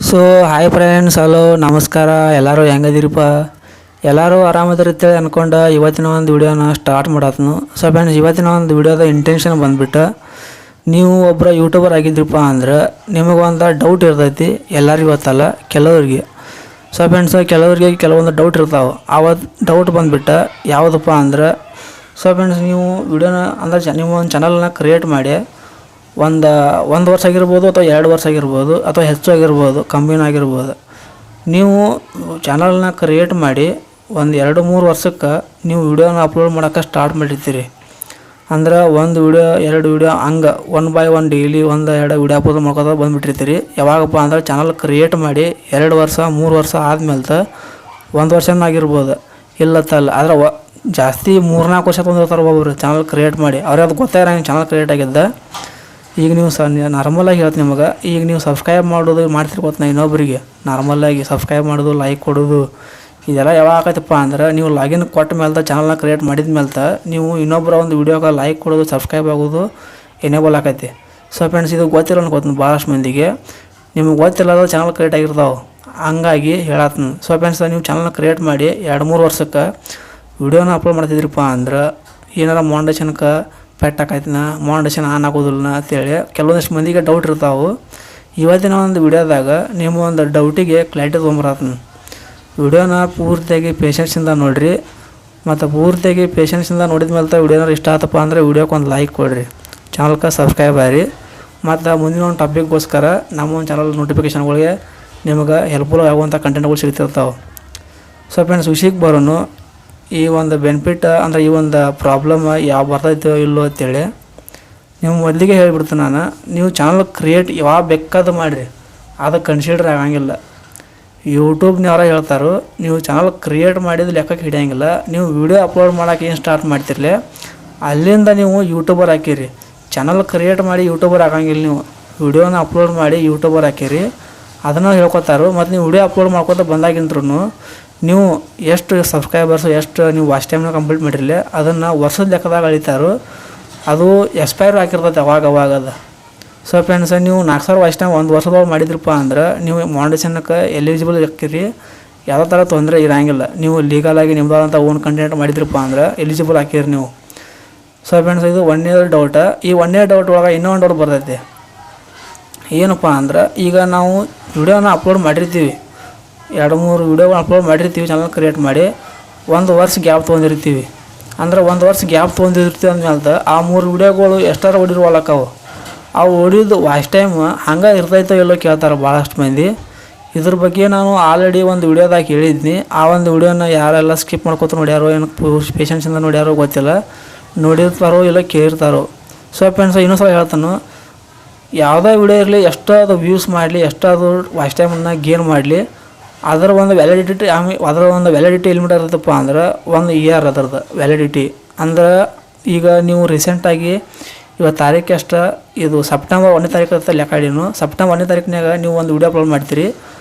So hi friends, hello ನಮಸ್ಕಾರ. ಎಲ್ಲರೂ ಹೆಂಗದಿರಪ್ಪ? ಎಲ್ಲರೂ ಆರಾಮದಿರ್ತೇಳಿ ಅಂದ್ಕೊಂಡು ಇವತ್ತಿನ ಒಂದು ವಿಡಿಯೋನ ಸ್ಟಾರ್ಟ್ ಮಾಡತ್ನು. ಸೊ ಫ್ರೆಂಡ್ಸ್, ಇವತ್ತಿನ ಒಂದು ವಿಡಿಯೋದ ಇಂಟೆನ್ಷನ್ ಬಂದುಬಿಟ್ಟು, ನೀವು ಒಬ್ಬರ ಯೂಟ್ಯೂಬರ್ ಆಗಿದ್ರಪ್ಪ ಅಂದ್ರೆ ನಿಮಗೊಂದು ಡೌಟ್ ಇರ್ತೈತಿ. ಎಲ್ಲರಿಗೂ ಗೊತ್ತಲ್ಲ, ಕೆಲವರಿಗೆ. ಸೊ ಫ್ರೆಂಡ್ಸ್, ಕೆಲವರಿಗೆ ಕೆಲವೊಂದು ಡೌಟ್ ಇರ್ತಾವೆ. ಆವತ್ತು ಡೌಟ್ ಬಂದುಬಿಟ್ಟು ಯಾವುದಪ್ಪ ಅಂದ್ರೆ, ಸೊ ಫ್ರೆಂಡ್ಸ್, ನೀವು ವಿಡಿಯೋನ ಅಂದ್ರೆ ನೀವು ಒಂದು ಚಾನಲ್ನ ಕ್ರಿಯೇಟ್ ಮಾಡಿ ಒಂದು ವರ್ಷ ಆಗಿರ್ಬೋದು ಅಥವಾ 2 ವರ್ಷ ಆಗಿರ್ಬೋದು ಅಥವಾ ಹೆಚ್ಚು ಆಗಿರ್ಬೋದು, ಕಮ್ಮಿನೂ ಆಗಿರ್ಬೋದು. ನೀವು ಚಾನಲ್ನ ಕ್ರಿಯೇಟ್ ಮಾಡಿ ಒಂದು 2-3 ವರ್ಷಕ್ಕೆ ನೀವು ವಿಡಿಯೋನ ಅಪ್ಲೋಡ್ ಮಾಡೋಕ್ಕೆ ಸ್ಟಾರ್ಟ್ ಮಾಡಿರ್ತೀರಿ. ಅಂದ್ರೆ ಒಂದು ವಿಡಿಯೋ 2 ವಿಡಿಯೋ ಹಂಗೆ 1 by 1 ಡೈಲಿ 1-2 ವಿಡಿಯೋ ಅಪ್ಲೋಡ್ ಮಾಡ್ಕೋತ ಬಂದುಬಿಟ್ಟಿರ್ತೀರಿ. ಯಾವಾಗಪ್ಪ ಅಂದ್ರೆ ಚಾನಲ್ ಕ್ರಿಯೇಟ್ ಮಾಡಿ 2 ವರ್ಷ 3 ವರ್ಷ ಆದಮೇಲೆ 1 ವರ್ಷನೂ ಆಗಿರ್ಬೋದು, ಇಲ್ಲತ್ತಲ್ಲ. ಆದರೆ ಜಾಸ್ತಿ 3-4 ವರ್ಷ ತೊಗೊಂಡಿರ್ತಾರೆ ಒಬ್ಬೊಬ್ರು ಚಾನಲ್ ಕ್ರಿಯೇಟ್ ಮಾಡಿ. ಅವ್ರಿಗೆ ಅದು ಗೊತ್ತಾಗಿರಂಗೆ ಚಾನಲ್ ಕ್ರಿಯೇಟ್ ಆಗಿದ್ದ. ಈಗ ನೀವು ನಾರ್ಮಲಾಗಿ ಹೇಳ್ತೀನಿ ನಿಮಗೆ, ಈಗ ನೀವು ಸಬ್ಸ್ಕ್ರೈಬ್ ಮಾಡೋದು ಮಾಡ್ತಿರ್ಬೋದು ನಾ ಇನ್ನೊಬ್ಬರಿಗೆ. ನಾರ್ಮಲಾಗಿ ಸಬ್ಸ್ಕ್ರೈಬ್ ಮಾಡೋದು, ಲೈಕ್ ಕೊಡೋದು, ಇದೆಲ್ಲ ಯಾವಾಗ ಆಕೈತಪ್ಪ ಅಂದ್ರೆ ನೀವು ಲಾಗಿನ್ ಕೊಟ್ಟ ಮೇಲೆ ಚಾನಲ್ನ ಕ್ರಿಯೇಟ್ ಮಾಡಿದ ಮೇಲೆ ನೀವು ಇನ್ನೊಬ್ಬರ ಒಂದು ವೀಡಿಯೋಗೆ ಲೈಕ್ ಕೊಡೋದು, ಸಬ್ಸ್ಕ್ರೈಬ್ ಆಗೋದು ಎನೇಬಲ್ ಆಕೈತಿ. ಸೊ ಫ್ರೆಂಡ್ಸ್, ಇದು ಗೊತ್ತಿಲ್ಲ ಅನ್ಕೋತೀನಿ ಭಾಳಷ್ಟು ಮಂದಿಗೆ. ನಿಮಗೆ ಗೊತ್ತಿಲ್ಲದ ಚಾನಲ್ ಕ್ರಿಯೇಟ್ ಆಗಿರ್ತಾವೆ, ಹಂಗಾಗಿ ಹೇಳತ್ತೀನಿ. ಸೊ ಫ್ರೆಂಡ್ಸ್, ನೀವು ಚಾನಲ್ನ ಕ್ರಿಯೇಟ್ ಮಾಡಿ 2-3 ವರ್ಷಕ್ಕೆ ವಿಡಿಯೋನ ಅಪ್ಲೋಡ್ ಮಾಡ್ತಿದ್ರಿಪ್ಪ ಅಂದ್ರೆ ಏನಾರ ಮಾನಿಟೈಸೇಷನ್ಗೆ ಪೆಟ್ ಹಾಕೈತಿನ, ಮಾನಿಟೈಸೇಷನ್ ಆನ್ ಆಗೋದಿಲ್ಲ ಅಂತೇಳಿ ಕೆಲವೊಂದಿಷ್ಟು ಮಂದಿಗೆ ಡೌಟ್ ಇರ್ತಾವೆ. ಇವತ್ತಿನ ಒಂದು ವಿಡಿಯೋದಾಗ ನಿಮ್ಮ ಒಂದು ಡೌಟಿಗೆ ಕ್ಲಾರಿಟಿ ತೊಗೊಂಬರತ್ತೀನಿ. ವಿಡಿಯೋನ ಪೂರ್ತಿಯಾಗಿ ಪೇಷನ್ಸಿಂದ ನೋಡಿರಿ. ಮತ್ತು ಪೂರ್ತಿಯಾಗಿ ಪೇಷನ್ಸಿಂದ ನೋಡಿದ ಮೇಲೆ ವಿಡಿಯೋನ ಇಷ್ಟ ಆತಪ್ಪ ಅಂದರೆ ವಿಡಿಯೋಕ್ಕೆ ಒಂದು ಲೈಕ್ ಕೊಡಿರಿ, ಚಾನಲ್ಗೆ ಸಬ್ಸ್ಕ್ರೈಬ್ ಆಗಿರಿ. ಮತ್ತು ಮುಂದಿನ ಒಂದು ಟಾಪಿಕ್ಗೋಸ್ಕರ ನಮ್ಮ ಒಂದು ಚಾನಲ್ ನೋಟಿಫಿಕೇಷನ್ಗಳಿಗೆ ನಿಮಗೆ ಹೆಲ್ಪ್ಫುಲ್ ಆಗುವಂಥ ಕಂಟೆಂಟ್ಗಳು ಸಿಗ್ತಿರ್ತಾವೆ. ಸೊ ಫ್ರೆಂಡ್ಸ್, ವಿಷಯಕ್ಕೆ ಬರೋನು, ಈ ಒಂದು ಬೆನಿಫಿಟ್ ಅಂದರೆ ಈ ಒಂದು ಪ್ರಾಬ್ಲಮ್ ಯಾವ ಬರ್ತೈತೋ ಇಲ್ಲೋ ಅಂತೇಳಿ ನೀವು ಮೊದಲಿಗೆ ಹೇಳಿಬಿಡ್ತೀನಿ ನಾನು. ನೀವು ಚಾನಲ್ ಕ್ರಿಯೇಟ್ ಯಾವಾಗ ಬೇಕಾದ ಮಾಡಿರಿ, ಅದಕ್ಕೆ ಕನ್ಸಿಡರ್ ಆಗಂಗಿಲ್ಲ. ಯೂಟ್ಯೂಬ್ನವ್ರ ಹೇಳ್ತಾರೋ ನೀವು ಚಾನಲ್ ಕ್ರಿಯೇಟ್ ಮಾಡಿದ ಲೆಕ್ಕಕ್ಕೆ ಹಿಡಿಯೋಂಗಿಲ್ಲ. ನೀವು ವಿಡಿಯೋ ಅಪ್ಲೋಡ್ ಮಾಡೋಕೆ ಏನು ಸ್ಟಾರ್ಟ್ ಮಾಡ್ತಿರ್ಲಿ ಅಲ್ಲಿಂದ ನೀವು ಯೂಟ್ಯೂಬರ್ ಹಾಕಿರಿ. ಚಾನಲ್ ಕ್ರಿಯೇಟ್ ಮಾಡಿ ಯೂಟ್ಯೂಬರ್ ಆಗಂಗಿಲ್ಲ. ನೀವು ವಿಡಿಯೋನ ಅಪ್ಲೋಡ್ ಮಾಡಿ ಯೂಟ್ಯೂಬರ್ ಹಾಕಿರಿ, ಅದನ್ನು ಹೇಳ್ಕೊತಾರೋ. ಮತ್ತು ನೀವು ವಿಡಿಯೋ ಅಪ್ಲೋಡ್ ಮಾಡ್ಕೊತ ಬಂದಾಗಿಂತ್ರೂ ನೀವು ಎಷ್ಟು ಸಬ್ಸ್ಕ್ರೈಬರ್ಸು, ಎಷ್ಟು ನೀವು ವಾಚ್ ಟೈಮ್ನ ಕಂಪ್ಲೀಟ್ ಮಾಡಿರಲಿ ಅದನ್ನು ವರ್ಷದ ಲೆಕ್ಕದಾಗ ಅಳಿತಾರೋ. ಅದು ಎಕ್ಸ್ಪೈರ್ ಆಗಿರ್ತೈತೆ ಅವಾಗದ. ಸೊ ಫ್ರೆಂಡ್ಸ್, ನೀವು 4000 ವಾಚ್ ಟೈಮ್ 1 ವರ್ಷದೊಳಗೆ ಮಾಡಿದ್ರಪ್ಪ ಅಂದ್ರೆ ನೀವು ಮಾನಿಟೈಸೇಷನ್ಗೆ ಎಲಿಜಿಬಲ್ ಹಾಕಿರಿ. ಯಾವುದೇ ಥರ ತೊಂದರೆ ಇರೋಂಗಿಲ್ಲ. ನೀವು ಲೀಗಲಾಗಿ ನಿಮ್ಮದಾದಂಥ ಓನ್ ಕಂಟೆಂಟ್ ಮಾಡಿದ್ರಪ್ಪ ಅಂದ್ರೆ ಎಲಿಜಿಬಲ್ ಹಾಕಿರಿ ನೀವು. ಸೊ ಫ್ರೆಂಡ್ಸ್, ಇದು 1 ಇಯರ್ ಡೌಟ. ಈ 1 ಇಯರ್ ಡೌಟ್ ಒಳಗೆ ಇನ್ನೊಂದು ಡೌಟ್ ಬರ್ತೈತೆ. ಏನಪ್ಪ ಅಂದ್ರೆ, ಈಗ ನಾವು ವಿಡಿಯೋನ ಅಪ್ಲೋಡ್ ಮಾಡಿರ್ತೀವಿ, 2-3 ವಿಡಿಯೋಗಳು ಅಪ್ಲೋಡ್ ಮಾಡಿರ್ತೀವಿ ಚಾನಲ್ ಕ್ರಿಯೇಟ್ ಮಾಡಿ. 1 ವರ್ಷ ಗ್ಯಾಪ್ ತೊಗೊಂಡಿರ್ತೀವಿ. ಅಂದ್ರೆ 1 ವರ್ಷ ಗ್ಯಾಪ್ ತೊಗೊಂಡಿರ್ತೀವಿ ಅಂದಮೇಲೆ ಆ 3 ವಿಡಿಯೋಗಳು ಎಷ್ಟಾರು ಹೊಡಿರುವಲ್ಲಕ್ಕವು. ಅವು ಹೊಡಿಯೋದು ವಾಚ್ ಟೈಮ್ ಹಂಗೆ ಇರ್ತೈತೋ ಎಲ್ಲೋ ಕೇಳ್ತಾರೆ ಭಾಳಷ್ಟು ಮಂದಿ. ಇದ್ರ ಬಗ್ಗೆ ನಾನು ಆಲ್ರೆಡಿ ಒಂದು ವಿಡಿಯೋದಾಗ ಹೇಳಿದ್ನಿ. ಆ ಒಂದು ವಿಡಿಯೋನ ಯಾರೆಲ್ಲ ಸ್ಕಿಪ್ ಮಾಡ್ಕೊತ ನೋಡ್ಯಾರೋ, ಏನು ಪೇಷನ್ಸಿಂದ ನೋಡ್ಯಾರೋ ಗೊತ್ತಿಲ್ಲ, ನೋಡಿರ್ತಾರೋ ಇಲ್ಲ ಕೇಳಿರ್ತಾರೋ. ಸೊ ಫ್ರೆಂಡ್ಸ್, ಇನ್ನೊಂದು ಸಲ ಹೇಳ್ತಾನು, ಯಾವುದೇ ವಿಡಿಯೋ ಇರಲಿ, ಎಷ್ಟೋ ಅದು ವ್ಯೂಸ್ ಮಾಡಲಿ, ಎಷ್ಟೋ ಅದು ವಾಚ್ ಟೈಮನ್ನು ಗೇನ್ ಮಾಡಲಿ, ಅದರ ಒಂದು ವ್ಯಾಲಿಡಿಟಿ ಎಲಿಮಿಟ್ ಇರ್ತಪ್ಪ ಅಂದ್ರೆ 1 ಇಯರ್ ಅದರದ್ದು ವ್ಯಾಲಿಡಿಟಿ. ಅಂದ್ರೆ ಈಗ ನೀವು ರೀಸೆಂಟಾಗಿ ಇವತ್ತು ತಾರೀಕು ಎಷ್ಟು, ಇದು ಸೆಪ್ಟೆಂಬರ್ 1ನೇ ತಾರೀಕು ಇರುತ್ತೆ ಲೆಕ್ಕಾಡಿನು. ಸೆಪ್ಟೆಂಬರ್ 1ನೇ ತಾರೀಕಿನಾಗ ನೀವು ಒಂದು ವಿಡಿಯೋ ಅಪ್ಲೋಡ್ ಮಾಡ್ತೀರಿ,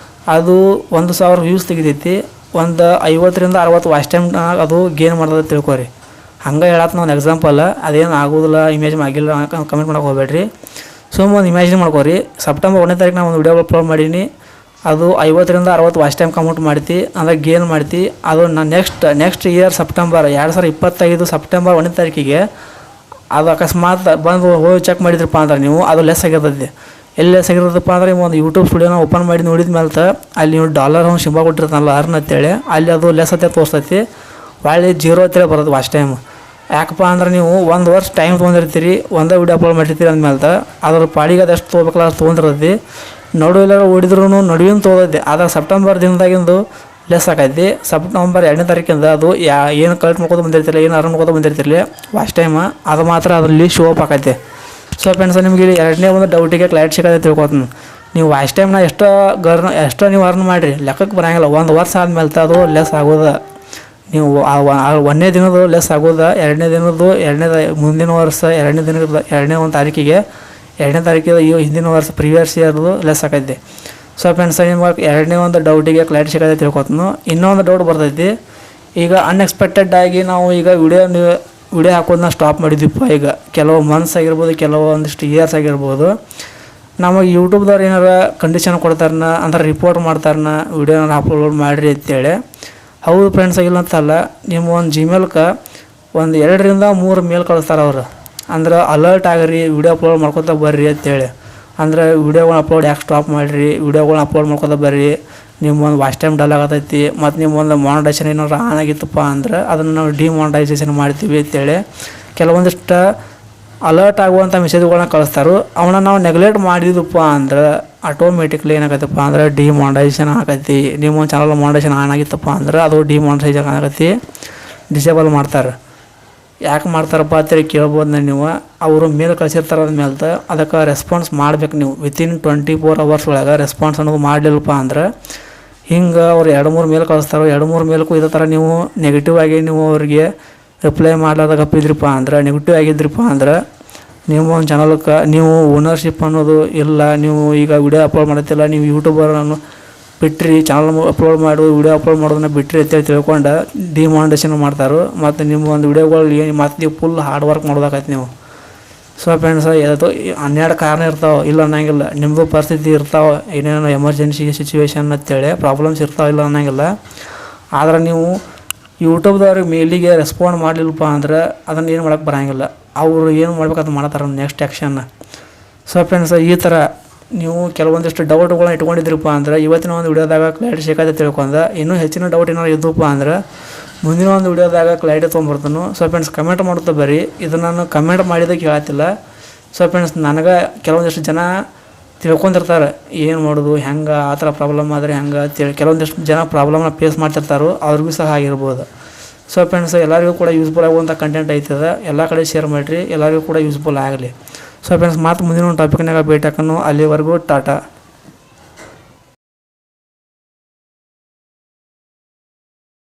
ಅದು 1000 ವ್ಯೂಸ್ ತೆಗಿತೈತಿ, ಒಂದು 50-60 ವಾಚ್ ಟೈಮ್ ಅದು ಗೇನ್ ಮಾಡ್ತದೆ ತಿಳ್ಕೊರಿ. ಹಂಗೆ ಹೇಳತ್ತೆ ಒಂದು ಎಕ್ಸಾಂಪಲ್. ಅದೇನು ಆಗೋದಿಲ್ಲ, ಇಮೇಜಿನ್ ಆಗಿಲ್ಲ ಕಮೆಂಟ್ ಮಾಡೋಕೆ ಹೋಗ್ಬೇಡ್ರಿ. ಸುಮ್ಮನೆ ಒಂದು ಇಮ್ಯಾಜಿನ್ ಮಾಡ್ಕೊರಿ. ಸೆಪ್ಟೆಂಬರ್ 1ನೇ ತಾರೀಕು ನಾನು ಒಂದು ವಿಡಿಯೋ ಅಪ್ಲೋಡ್ ಮಾಡೀನಿ, ಅದು 50-60 ವಾಚ್ ಟೈಮ್ ಕಮೆಂಟ್ ಮಾಡ್ತಿ, ಅಂದರೆ ಗೇನ್ ಮಾಡ್ತಿ. ಅದು ನಾನು ನೆಕ್ಸ್ಟ್ ಇಯರ್ ಸೆಪ್ಟೆಂಬರ್ 2025 ಸೆಪ್ಟೆಂಬರ್ 1ನೇ ತಾರೀಕಿಗೆ ಅದು ಅಕಸ್ಮಾತ್ ಬಂದು ಹೋಗಿ ಚೆಕ್ ಮಾಡಿದ್ರಪ್ಪ ಅಂದ್ರೆ ನೀವು, ಅದು ಲೆಸ್ ಆಗಿರ್ತೈತಿ. ಎಲ್ಲಿ ಲೆಸ್ ಆಗಿರ್ತದಪ್ಪ ಅಂದ್ರೆ ಒಂದು ಯೂಟ್ಯೂಬ್ ಸ್ಟುಡಿಯೋನ ಓಪನ್ ಮಾಡಿ ನೋಡಿದ ಮೇಲೆ ಅಲ್ಲಿ ನೀವು ಡಾಲರ್ ಒಂದು ಸಿಂಬಲ್ ಕೊಟ್ಟಿರ್ತಾನಲ್ಲ ಅರ್ನ್ ಅಂತೇಳಿ, ಅಲ್ಲಿ ಅದು ಲೆಸ್ ಅಂತ ತೋರಿಸ್ತೈತಿ. ಒಳ್ಳೆ 0 ಅಂತೇಳಿ ಬರೋದು ವಾಚ್ ಟೈಮ್. ಯಾಕಪ್ಪ ಅಂದ್ರೆ ನೀವು 1 ವರ್ಷ ಟೈಮ್ ತೊಗೊಂಡಿರ್ತೀರಿ, ಒಂದೇ ವಿಡಿಯೋ ಅಪ್ಲೋಡ್ ಮಾಡಿರ್ತೀರಿ ಅಂದಮೇಲೆ ಅದ್ರ ಪಾಡಿಗೆ ಅದು ಎಷ್ಟು ತೊಗೋಬೇಕಲ್ಲ ಅದು ತೊಗೊಂಡಿರ್ತೈತಿ. ನಡುವೆಲ್ಲರೂ ಓಡಿದ್ರೂ ನಡುವಿನ ತೊಗೋದೈತಿ. ಆದರೆ ಸೆಪ್ಟೆಂಬರ್ ದಿನದಾಗಿಂದು ಲೆಸ್ ಆಕೈತಿ. ಸೆಪ್ಟೆಂಬರ್ 2ನೇ ತಾರೀಕಿಂದ ಅದು ಏನು ಕಲೆಕ್ಟ್ ಮಾಡ್ಕೋತ ಬಂದಿರ್ತಿರಲಿ, ಏನು ಅರ್ನ್ ಮಾಡ್ಕೋತ ಬಂದಿರ್ತಿರಲಿ ವಾಚ್ ಟೈಮ್, ಅದು ಮಾತ್ರ ಅದರಲ್ಲಿ ಶೋ ಅಪ್ ಆಕೈತಿ. ಸೊ ಫ್ರೆಂಡ್ಸ್, ನಿಮಗೆ ಇಲ್ಲಿ 2ನೇ ಒಂದು ಡೌಟಿಗೆ ಕ್ಲಾರಿಟಿ ಸಿಗೋದೇ ತಿಳ್ಕೊತೀನಿ. ನೀವು ವಾಚ್ ಟೈಮ್ನ ಎಷ್ಟೋ ನೀವು ಅರ್ನ್ ಮಾಡಿರಿ ಲೆಕ್ಕಕ್ಕೆ ಬರೋಂಗಿಲ್ಲ. 1 ವರ್ಷ ಆದಮೇಲೆ ಅದು ಲೆಸ್ ಆಗೋದು. ನೀವು 1ನೇ ದಿನದ್ದು ಲೆಸ್ ಆಗೋದು, 2ನೇ ದಿನದ್ದು ಮುಂದಿನ ವರ್ಷ 2ನೇ ಒಂದು ತಾರೀಕಿಗೆ 2ನೇ ತಾರೀಕಿಗೆ ಈ ಹಿಂದಿನ ವರ್ಷ ಪ್ರೀವಿಯಸ್ ಇಯರ್ದು ಲೆಸ್ ಆಕೈತಿ. ಸೊ ಫ್ರೆಂಡ್ಸ್, ನಿಮಗೆ 2ನೇ ಒಂದು ಡೌಟಿಗೆ ಕ್ಲಾರಿಟಿ ಸಿಗೋದೇ ತಿಳ್ಕೊತೀನಿ. ಇನ್ನೊಂದು ಡೌಟ್ ಬರ್ತೈತಿ. ಈಗ ಅನ್ಎಕ್ಸ್ಪೆಕ್ಟೆಡ್ ಆಗಿ ನಾವು ಈಗ ವಿಡಿಯೋ ಹಾಕೋದನ್ನ ಸ್ಟಾಪ್ ಮಾಡಿದ್ವಿಪ್ಪ. ಈಗ ಕೆಲವು ಮಂತ್ಸ್ ಆಗಿರ್ಬೋದು, ಕೆಲವೊಂದಿಷ್ಟು ಇಯರ್ಸ್ ಆಗಿರ್ಬೋದು, ನಮಗೆ ಯೂಟ್ಯೂಬ್ದವ್ರು ಏನಾರ ಕಂಡೀಷನ್ ಕೊಡ್ತಾರನ ಅಂದ್ರೆ ರಿಪೋರ್ಟ್ ಮಾಡ್ತಾರನ ವೀಡಿಯೋನ ಅಪ್ಲೋಡ್ ಮಾಡಿರಿ ಅಂತೇಳಿ. ಹೌದು ಫ್ರೆಂಡ್ಸ್, ಇಲ್ಲ ಅಂತಲ್ಲ. ನಿಮ್ಮ ಒಂದು ಜಿಮೇಲ್ಗೆ ಒಂದು 2-3 ಮೇಲ್ ಕಳಿಸ್ತಾರೆ ಅವರು. ಅಂದ್ರೆ ಅಲರ್ಟ್ ಆಗಿರಿ, ವೀಡಿಯೋ ಅಪ್ಲೋಡ್ ಮಾಡ್ಕೊತ ಬರ್ರಿ ಅಂತೇಳಿ. ಅಂದ್ರೆ ವೀಡಿಯೋಗಳನ್ನ ಅಪ್ಲೋಡ್ ಯಾಕೆ ಸ್ಟಾಪ್ ಮಾಡಿರಿ, ವೀಡಿಯೋಗಳನ್ನ ಅಪ್ಲೋಡ್ ಮಾಡ್ಕೊತ ಬರ್ರಿ, ನಿಮ್ಮೊಂದು ವಾಚ್ ಟೈಮ್ ಡಲ್ ಆಗತೈತಿ, ಮತ್ತು ನಿಮ್ಮೊಂದು ಮಾನಿಟೈಸೇಷನ್ ಏನಾರು ಆನ್ ಆಗಿತ್ತಪ್ಪ ಅಂದ್ರೆ ಅದನ್ನು ನಾವು ಡಿಮಾನಿಟೈಸೇಷನ್ ಮಾಡ್ತೀವಿ ಅಂತೇಳಿ ಕೆಲವೊಂದಿಷ್ಟು ಅಲರ್ಟ್ ಆಗುವಂಥ ಮೆಸೇಜ್ಗಳನ್ನ ಕಳಿಸ್ತಾರೆ. ಅವನ್ನ ನಾವು ನೆಗ್ಲೆಕ್ಟ್ ಮಾಡಿದಪ್ಪ ಅಂದ್ರೆ ಆಟೋಮೆಟಿಕ್ಲಿ ಏನಾಗತ್ತಪ್ಪ ಅಂದ್ರೆ ಡಿಮಾನಿಟೈಸೇಷನ್ ಆಗೈತಿ. ನಿಮ್ಮ ಚಾನಲ್ ಮಾನಿಟೈಸೇಷನ್ ಆನ್ ಆಗಿತ್ತಪ್ಪ ಅಂದ್ರೆ ಅದು ಡಿಮಾನಿಟೈಸೇಷನ್ ಆಗೈತಿ, ಡಿಸೇಬಲ್ ಮಾಡ್ತಾರೆ. ಯಾಕೆ ಮಾಡ್ತಾರಪ್ಪ ಅಂತೇಳಿ ಕೇಳ್ಬೋದು ನೀವು. ಅವರು ಮೇಲ್ ಕಳಿಸಿರ್ತಾರೆ ಅಂದಮೇಲೆ ಅದಕ್ಕೆ ರೆಸ್ಪಾನ್ಸ್ ಮಾಡ್ಬೇಕು ನೀವು. ವಿತಿನ್ 24 hours ಒಳಗೆ ರೆಸ್ಪಾನ್ಸ್ ಅನ್ನೋದು ಮಾಡಲಿಲ್ಲಪ್ಪ ಅಂದ್ರೆ ಹಿಂಗೆ ಅವ್ರು 2-3 ಮೇಲ್ ಕಳಿಸ್ತಾರೆ. 2-3 ಮೇಲ್ಗೂ ಇದೇ ಥರ ನೀವು ನೆಗೆಟಿವ್ ಆಗಿ ನೀವು ಅವ್ರಿಗೆ ರಿಪ್ಲೈ ಮಾಡ್ಲಾರ್ದಾಗ ಗಪ್ಪಿದ್ರಿಪ್ಪ ಅಂದ್ರೆ, ನೆಗೆಟಿವ್ ಆಗಿದ್ರಿಪ್ಪ ಅಂದ್ರೆ ನಿಮ್ಮ ಒಂದು ಚಾನಲ್ಗೆ ನೀವು ಓನರ್ಶಿಪ್ ಅನ್ನೋದು ಇಲ್ಲ. ನೀವು ಈಗ ವಿಡಿಯೋ ಅಪ್ಲೋಡ್ ಮಾಡತ್ತಿಲ್ಲ, ನೀವು ಯೂಟ್ಯೂಬರನ್ನು ಬಿಟ್ಟರೆ ಚಾನಲ್ ಅಪ್ಲೋಡ್ ಮಾಡು, ವಿಡಿಯೋ ಅಪ್ಲೋಡ್ ಮಾಡೋದನ್ನ ಬಿಟ್ಟರೆ ಅಂತೇಳಿ ತಿಳ್ಕೊಂಡು ಡಿಮಾನಿಟೈಸೇಷನ್ ಮಾಡ್ತಾರೆ. ಮತ್ತು ನಿಮ್ಮ ಒಂದು ವಿಡಿಯೋಗಳು ಏನು ಮತ್ತು ನೀವು ಫುಲ್ ಹಾರ್ಡ್ ವರ್ಕ್ ಮಾಡೋದಾಗೈತೆ ನೀವು. ಸೊ ಫ್ರೆಂಡ್ಸ್, ಅದು 12 ಕಾರಣ ಇರ್ತಾವೆ, ಇಲ್ಲ ಅನ್ನಂಗಿಲ್ಲ. ನಿಮ್ಮದು ಪರಿಸ್ಥಿತಿ ಇರ್ತಾವೆ, ಏನೇನೋ ಎಮರ್ಜೆನ್ಸಿ ಸಿಚುವೇಶನ್ ಅಂತೇಳಿ ಪ್ರಾಬ್ಲಮ್ಸ್ ಇರ್ತಾವೆ, ಇಲ್ಲ ಅನ್ನಂಗಿಲ್ಲ. ಆದ್ರೆ ನೀವು ಯೂಟ್ಯೂಬ್ದವ್ರಿಗೆ ಮೇಲಿಗೆ ರೆಸ್ಪಾಂಡ್ ಮಾಡಲಿಲ್ಲಪ್ಪ ಅಂದ್ರೆ ಅದನ್ನು ಏನು ಮಾಡೋಕ್ಕೆ ಬರೋಂಗಿಲ್ಲ. ಅವರು ಏನು ಮಾಡ್ಬೇಕಂತ ಮಾಡ್ತಾರೆ ನೆಕ್ಸ್ಟ್ ಆ್ಯಕ್ಷನ್ನ. ಸೊ ಫ್ರೆಂಡ್ಸ್, ಈ ಥರ ನೀವು ಕೆಲವೊಂದಿಷ್ಟು ಡೌಟ್ಗಳನ್ನ ಇಟ್ಕೊಂಡಿದ್ರಪ್ಪ ಅಂದ್ರೆ ಇವತ್ತಿನ ಒಂದು ವಿಡಿಯೋದಾಗ ಕ್ಲಾರಿಟಿ ಸಿಕ್ಕತ್ತೆ ತಿಳ್ಕೊಂಡು, ಇನ್ನೂ ಹೆಚ್ಚಿನ ಡೌಟ್ ಏನಾರು ಇದ್ದಪ್ಪ ಅಂದ್ರೆ ಮುಂದಿನ ಒಂದು ವಿಡಿಯೋದಾಗ ಕ್ಲಾರಿಟಿ ತೊಗೊಂಬರ್ತಾನು. ಸೊ ಫ್ರೆಂಡ್ಸ್, ಕಮೆಂಟ್ ಮಾಡ್ತಾ ಬರ್ರಿ. ಇದು ನಾನು ಕಮೆಂಟ್ ಮಾಡಿದ್ದಕ್ಕೆ ಹೇಳತ್ತಿಲ್ಲ. ಸೊ ಫ್ರೆಂಡ್ಸ್, ನನಗೆ ಕೆಲವೊಂದಿಷ್ಟು ಜನ ತಿಳ್ಕೊಂಡಿರ್ತಾರೆ ಏನು ಮಾಡೋದು, ಹೆಂಗೆ ಆ ಥರ ಪ್ರಾಬ್ಲಮ್ ಆದರೆ ಹೆಂಗೆ ಅಂತೇಳಿ ಕೆಲವೊಂದಿಷ್ಟು ಜನ ಪ್ರಾಬ್ಲಮ್ನ ಫೇಸ್ ಮಾಡ್ತಿರ್ತಾರೋ ಅವ್ರಿಗೂ ಸಹ ಆಗಿರ್ಬೋದು. ಸೊ ಫ್ರೆಂಡ್ಸ್, ಎಲ್ಲರಿಗೂ ಕೂಡ ಯೂಸ್ಫುಲ್ ಆಗುವಂಥ ಕಂಟೆಂಟ್ ಐತದ, ಎಲ್ಲ ಕಡೆ ಶೇರ್ ಮಾಡಿರಿ, ಎಲ್ಲರಿಗೂ ಕೂಡ ಯೂಸ್ಫುಲ್ ಆಗಲಿ. ಸೊ ಫ್ರೆಂಡ್ಸ್, ಮತ್ತು ಮುಂದಿನ ಒಂದು ಟಾಪಿಕ್ನಾಗ ಭೇಟಿ ಹಾಕೋಣ. ಅಲ್ಲಿವರೆಗೂ ಟಾಟಾ.